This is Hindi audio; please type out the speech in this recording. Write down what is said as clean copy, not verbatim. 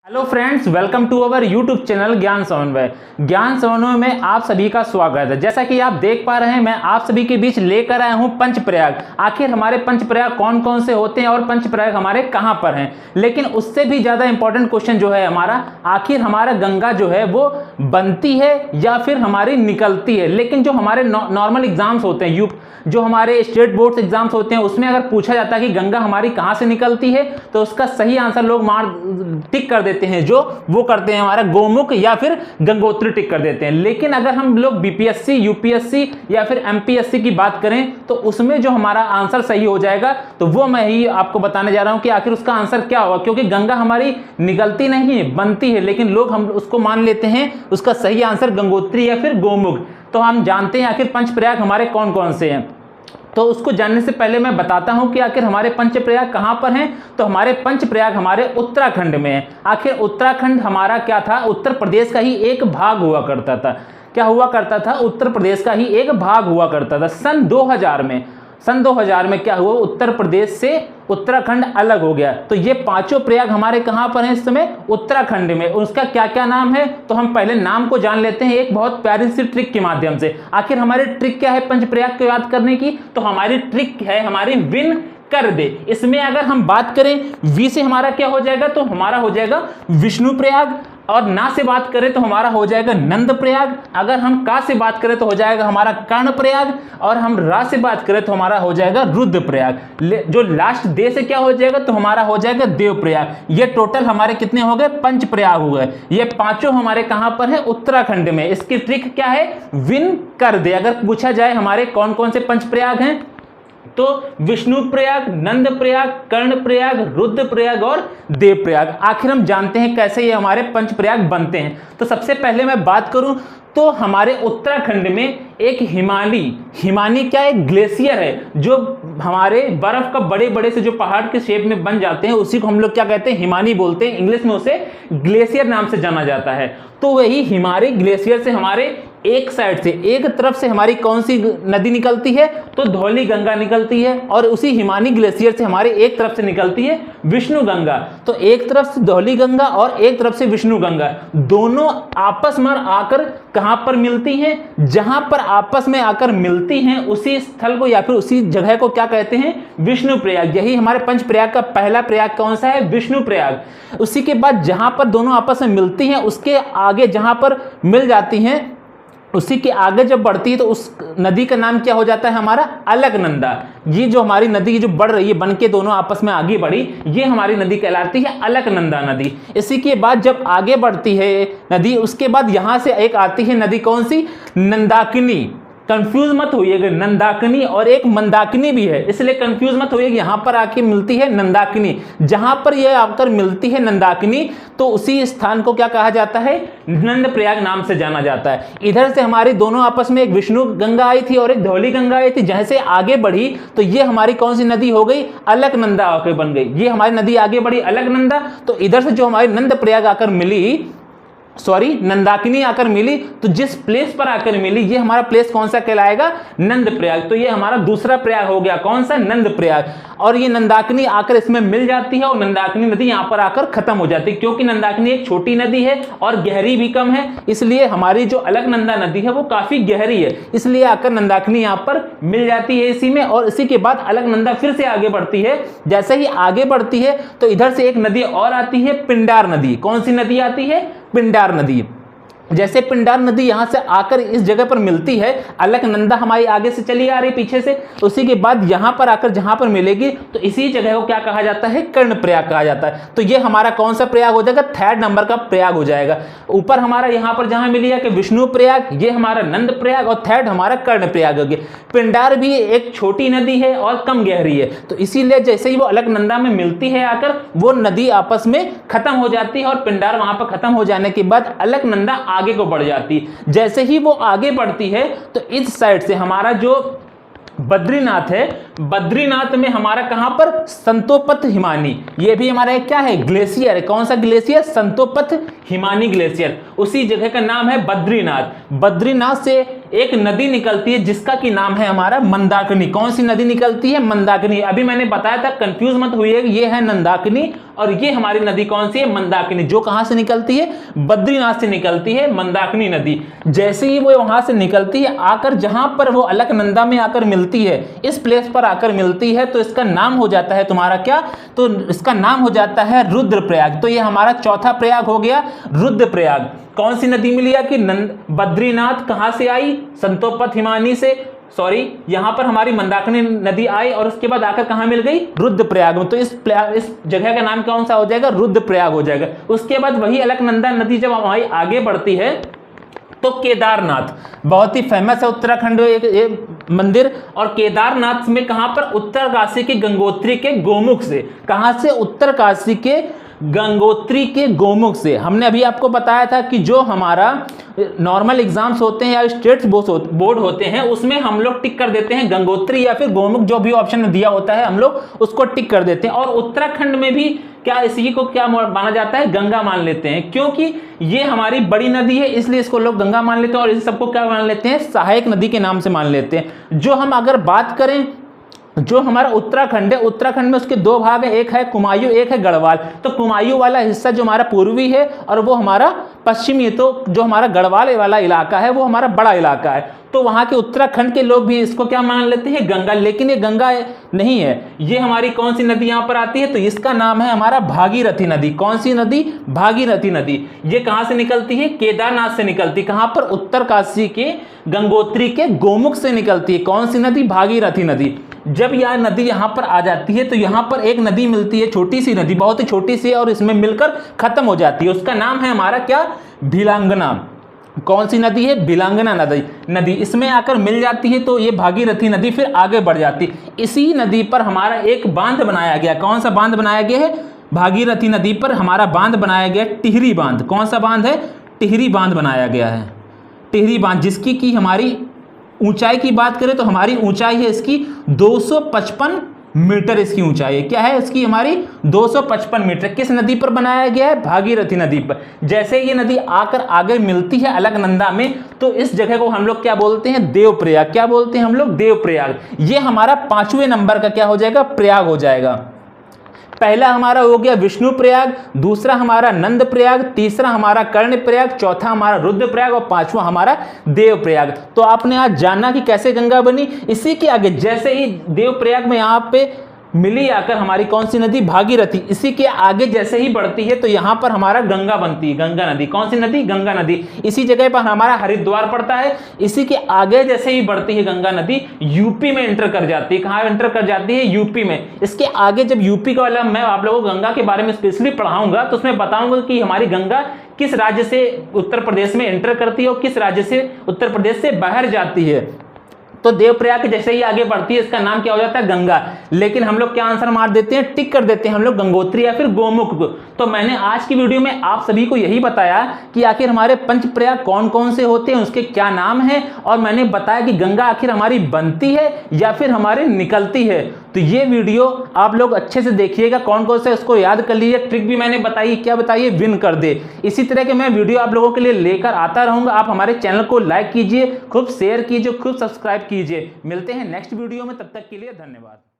Hello friends, welcome to our YouTube channel Gyan Samanvay. ज्ञान समन्वय में आप सभी का स्वागत है। जैसा कि आप देख पा रहे हैं, मैं आप सभी के बीच लेकर आया हूं पंचप्रयाग। आखिर हमारे पंचप्रयाग कौन कौन से होते हैं और पंचप्रयाग हमारे कहां पर हैं। लेकिन उससे भी ज़्यादा इंपॉर्टेंट क्वेश्चन जो है हमारा, आखिर हमारा गंगा जो है वो बनती है या फिर हमारी निकलती है। लेकिन जो हमारे नॉर्मल एग्जाम्स होते हैं, जो हमारे स्टेट बोर्ड्स एग्जाम्स होते हैं, उसमें अगर पूछा जाता है कि गंगा हमारी कहाँ से निकलती है, तो उसका सही आंसर लोग टिक कर देते हैं। जो वो करते हैं हमारा गोमुख या फिर गंगोत्री टिक कर देते हैं। लेकिन अगर हम लोग बीपीएससी, यूपीएससी या फिर एमपीएससी की बात करें, तो उसमें जो हमारा आंसर सही हो जाएगा, तो वो मैं ही आपको बताने जा रहा हूं कि आखिर उसका आंसर क्या होगा। क्योंकि गंगा हमारी निकलती नहीं है, बनती है, लेकिन लोग हम उसको मान लेते हैं उसका सही आंसर गंगोत्री या फिर गोमुख। तो हम जानते हैं आखिर पंचप्रयाग हमारे कौन कौन से हैं। तो उसको जानने से पहले मैं बताता हूं कि आखिर हमारे पंचप्रयाग कहां पर हैं। तो हमारे पंचप्रयाग हमारे उत्तराखंड में है। आखिर उत्तराखंड हमारा क्या था, उत्तर प्रदेश का ही एक भाग हुआ करता था। क्या हुआ करता था, उत्तर प्रदेश का ही एक भाग हुआ करता था। सन 2000 में क्या हुआ, उत्तर प्रदेश से उत्तराखंड अलग हो गया। तो ये पांचों प्रयाग हमारे कहां पर हैं इस समय, उत्तराखंड में। उसका क्या क्या नाम है, तो हम पहले नाम को जान लेते हैं एक बहुत प्यारी सी ट्रिक के माध्यम से। आखिर हमारी ट्रिक क्या है पंचप्रयाग को याद करने की, तो हमारी ट्रिक है हमारी विन कर दे। इसमें अगर हम बात करें वी से हमारा क्या हो जाएगा, तो हमारा हो जाएगा विष्णु प्रयाग। और ना से बात करें तो हमारा हो जाएगा नंद प्रयाग। अगर हम का से बात करें तो हो जाएगा हमारा कर्ण प्रयाग। और हम रा से बात करें तो हमारा हो जाएगा रुद्र प्रयाग। जो लास्ट दे से क्या हो जाएगा, तो हमारा हो जाएगा देव प्रयाग। ये टोटल हमारे कितने हो गए, पंच प्रयाग हो गए। ये पांचों हमारे कहां पर है, उत्तराखंड में। इसकी ट्रिक क्या है, विन कर दे। अगर पूछा जाए हमारे कौन कौन से पंच प्रयाग हैं, तो विष्णु प्रयाग, नंद प्रयाग, कर्ण प्रयाग, रुद्र प्रयाग और देव प्रयाग। आखिर हम जानते हैं कैसे ये हमारे पंच प्रयाग बनते हैं। तो सबसे पहले मैं बात करूं तो हमारे उत्तराखंड में एक हिमानी क्या एक ग्लेशियर है, जो हमारे बर्फ का बड़े बड़े से जो पहाड़ के शेप में बन जाते हैं, उसी को हम लोग क्या कहते हैं, हिमानी बोलते हैं। इंग्लिश में उसे ग्लेशियर नाम से जाना जाता है। तो वही हिमानी ग्लेशियर से हमारे एक साइड से, एक तरफ से हमारी कौन सी नदी निकलती है, तो धौली गंगा निकलती है। और उसी हिमानी ग्लेशियर से हमारे एक तरफ से निकलती है विष्णु गंगा। तो एक तरफ से धौली गंगा और एक तरफ से विष्णु गंगा, दोनों आपस में आकर कहां पर मिलती हैं, जहां पर आपस में आकर मिलती हैं उसी स्थल को या फिर उसी जगह को क्या कहते हैं, विष्णु प्रयाग। यही हमारे पंच प्रयाग का पहला प्रयाग कौन सा है, विष्णु प्रयाग। उसी के बाद जहां पर दोनों आपस में मिलती हैं, उसके आगे जहां पर मिल जाती हैं, उसी के आगे जब बढ़ती है, तो उस नदी का नाम क्या हो जाता है हमारा, अलकनंदा। ये जो हमारी नदी जो बढ़ रही है, बन के दोनों आपस में आगे बढ़ी, ये हमारी नदी कहलाती है अलकनंदा नदी। इसी के बाद जब आगे बढ़ती है नदी, उसके बाद यहां से एक आती है नदी कौन सी, नंदाकिनी। कंफ्यूज मत होइएगा, नंदाकिनी और एक मंदाकिनी भी है, इसलिए कंफ्यूज मत होइएगा। यहां पर आके मिलती है नंदाकिनी। जहां पर यह आकर मिलती है नंदाकिनी, तो उसी स्थान को क्या कहा जाता है, नंद प्रयाग नाम से जाना जाता है। इधर से हमारी दोनों आपस में एक विष्णु गंगा आई थी और एक धौली गंगा आई थी। जैसे आगे बढ़ी तो ये हमारी कौन सी नदी हो गई, अलकनंदा होकर बन गई। ये हमारी नदी आगे बढ़ी अलकनंदा। तो इधर से जो हमारी नंद प्रयाग आकर मिली, नंदाकिनी आकर मिली, तो जिस प्लेस पर आकर मिली, ये हमारा प्लेस कौन सा कहलाएगा, नंद प्रयाग। तो ये हमारा दूसरा प्रयाग हो गया, कौन सा, नंद प्रयाग। और ये नंदाकिनी आकर इसमें मिल जाती है और नंदाकिनी नदी यहां पर आकर खत्म हो जाती है। क्योंकि नंदाकिनी एक छोटी नदी है और गहरी भी कम है, इसलिए हमारी जो अलकनंदा नदी है वो काफी गहरी है, इसलिए आकर नंदाकिनी यहां पर मिल जाती है इसी में। और इसी के बाद अलकनंदा फिर से आगे बढ़ती है। जैसे ही आगे बढ़ती है तो इधर से एक नदी और आती है, पिंडार नदी। कौन सी नदी आती है, पिंडार नदी। जैसे पिंडार नदी यहां से आकर इस जगह पर मिलती है, अलकनंदा हमारी आगे से चली आ रही पीछे से, उसी के बाद यहां पर आकर जहां पर मिलेगी, तो इसी जगह को क्या कहा जाता है, कर्ण प्रयाग कहा जाता है। तो ये हमारा कौन सा प्रयाग हो जाएगा, थर्ड नंबर का प्रयाग हो जाएगा। ऊपर हमारा यहां पर जहां मिली है कि विष्णु प्रयाग, ये हमारा नंद प्रयाग, और थर्ड हमारा कर्ण प्रयाग हो गया। पिंडार भी एक छोटी नदी है और कम गहरी है, तो इसीलिए जैसे ही वो अलकनंदा में मिलती है आकर, वो नदी आपस में खत्म हो जाती है और पिंडार वहां पर खत्म हो जाने के बाद अलकनंदा आगे को बढ़ जाती है। जैसे ही वो आगे बढ़ती है, तो इस साइड से हमारा जो बद्रीनाथ है, बद्रीनाथ में हमारा कहां पर, संतोपथ हिमानी। ये भी हमारा क्या है, ग्लेशियर है। कौन सा ग्लेशियर, संतोपथ हिमानी ग्लेशियर। उसी जगह का नाम है बद्रीनाथ। बद्रीनाथ से एक नदी निकलती है जिसका की नाम है हमारा मंदाकिनी। कौन सी नदी निकलती है? मंदाकिनी। अभी मैंने बताया था, कंफ्यूज मत हुइए, ये है नंदाकिनी और ये हमारी नदी कौन सी है? मंदाकिनी। जो कहां से निकलती है? बद्रीनाथ से निकलती है मंदाकिनी नदी। जैसे ही वो वहां से निकलती है, आकर जहां पर वो अलकनंदा में आकर मिलती है, इस प्लेस पर आकर मिलती है, तो इसका नाम हो जाता है तुम्हारा क्या? तो इसका नाम हो जाता है रुद्रप्रयाग। तो ये हमारा चौथा प्रयाग हो गया, रुद्रप्रयाग। कौन सी नदी मिली? कि बद्रीनाथ कहां से आई? संतोपत हिमानी से, सॉरी, यहां पर हमारी मंदाकिनी नदी आई और उसके बाद आकर कहां मिल गई? रुद्रप्रयाग में। तो इस जगह का नाम कौन सा हो जाएगा? रुद्रप्रयाग हो जाएगा। उसके बाद वही अलकनंदा नदी जब हमारी आगे बढ़ती है तो केदारनाथ, बहुत ही फेमस है उत्तराखंड एक मंदिर, और केदारनाथ में कहां पर? उत्तरकाशी के गंगोत्री के गोमुख से। कहां से? उत्तरकाशी के गंगोत्री के गोमुख से। हमने अभी आपको बताया था कि जो हमारा नॉर्मल एग्जाम्स होते हैं या स्टेट बोर्ड होते हैं, उसमें हम लोग टिक कर देते हैं गंगोत्री या फिर गोमुख, जो भी ऑप्शन दिया होता है हम लोग उसको टिक कर देते हैं। और उत्तराखंड में भी क्या इसी को क्या माना जाता है? गंगा मान लेते हैं, क्योंकि ये हमारी बड़ी नदी है इसलिए इसको लोग गंगा मान लेते हैं, और इस सबको क्या मान लेते हैं? सहायक नदी के नाम से मान लेते हैं। जो हम अगर बात करें जो हमारा उत्तराखंड है, उत्तराखंड में उसके दो भाग है, एक है कुमायूं, एक है गढ़वाल। तो कुमायूं वाला हिस्सा जो हमारा पूर्वी है और वो हमारा पश्चिमी है। तो जो हमारा गढ़वाल वाला इलाका है वो हमारा बड़ा इलाका है। तो वहां के उत्तराखंड के लोग भी इसको क्या मान लेते हैं? गंगा। लेकिन ये गंगा नहीं है, ये हमारी कौन सी नदी यहां पर आती है? तो इसका नाम है हमारा भागीरथी नदी। कौन सी नदी? भागीरथी नदी। ये कहां से निकलती है? केदारनाथ से निकलती है। कहां पर? उत्तरकाशी के गंगोत्री के गोमुख से निकलती है। कौन सी नदी? भागीरथी नदी। जब यह नदी यहां पर आ जाती है तो यहां पर एक नदी मिलती है, छोटी सी नदी, बहुत ही छोटी सी, और इसमें मिलकर खत्म हो जाती है। उसका नाम है हमारा क्या? भिलांगना। कौन सी नदी है? भिलांगना नदी। इसमें आकर मिल जाती है तो ये भागीरथी नदी फिर आगे बढ़ जाती है। इसी नदी पर हमारा एक बांध बनाया गया। कौन सा बांध बनाया गया है? भागीरथी नदी पर हमारा बांध बनाया गया, टिहरी बांध। कौन सा बांध है? टिहरी बांध बनाया गया है। टिहरी बांध, जिसकी की हमारी ऊंचाई की बात करें तो हमारी ऊंचाई है इसकी 255 मीटर इसकी ऊंचाई है। क्या है इसकी? हमारी 255 मीटर। किस नदी पर बनाया गया है? भागीरथी नदी पर। जैसे ये नदी आकर आगे मिलती है अलकनंदा में, तो इस जगह को हम लोग क्या बोलते हैं? देवप्रयाग। क्या बोलते हैं हम लोग? देवप्रयाग। ये हमारा 5वें नंबर का क्या हो जाएगा? प्रयाग हो जाएगा। पहला हमारा हो गया विष्णु प्रयाग, दूसरा हमारा नंद प्रयाग, तीसरा हमारा कर्ण प्रयाग, चौथा हमारा रुद्र प्रयाग और पांचवा हमारा देव प्रयाग। तो आपने आज जाना कि कैसे गंगा बनी। इसी के आगे जैसे ही देव प्रयाग में यहाँ पे मिली आकर हमारी कौन सी नदी? भागीरथी। इसी के आगे जैसे ही बढ़ती है तो यहां पर हमारा गंगा बनती है, गंगा नदी। कौन सी नदी? गंगा नदी। इसी जगह पर हमारा हरिद्वार पड़ता है। इसी के आगे जैसे ही बढ़ती है गंगा नदी यूपी में एंटर कर जाती है। कहां एंटर कर जाती है? यूपी में। इसके आगे जब यूपी का वाला मैं आप लोगों को गंगा के बारे में स्पेशली पढ़ाऊंगा तो उसमें बताऊंगा कि हमारी गंगा किस राज्य से उत्तर प्रदेश में एंटर करती है और किस राज्य से उत्तर प्रदेश से बाहर जाती है। तो देवप्रयाग जैसे ही आगे बढ़ती है इसका नाम क्या हो जाता है? गंगा। लेकिन हम लोग क्या आंसर मार देते हैं? टिक कर देते हैं हम लोग गंगोत्री या फिर गोमुख को। तो मैंने आज की वीडियो में आप सभी को यही बताया कि आखिर हमारे पंच प्रयाग कौन कौन से होते हैं, उसके क्या नाम है, और मैंने बताया कि गंगा आखिर हमारी बनती है या फिर हमारे निकलती है। तो ये वीडियो आप लोग अच्छे से देखिएगा, कौन कौन से उसको याद कर लीजिए। ट्रिक भी मैंने बताई, क्या बताइए? विन कर दे। इसी तरह के मैं वीडियो आप लोगों के लिए लेकर आता रहूंगा। आप हमारे चैनल को लाइक कीजिए, खूब शेयर कीजिए, खूब सब्सक्राइब कीजिए। मिलते हैं नेक्स्ट वीडियो में, तब तक के लिए धन्यवाद।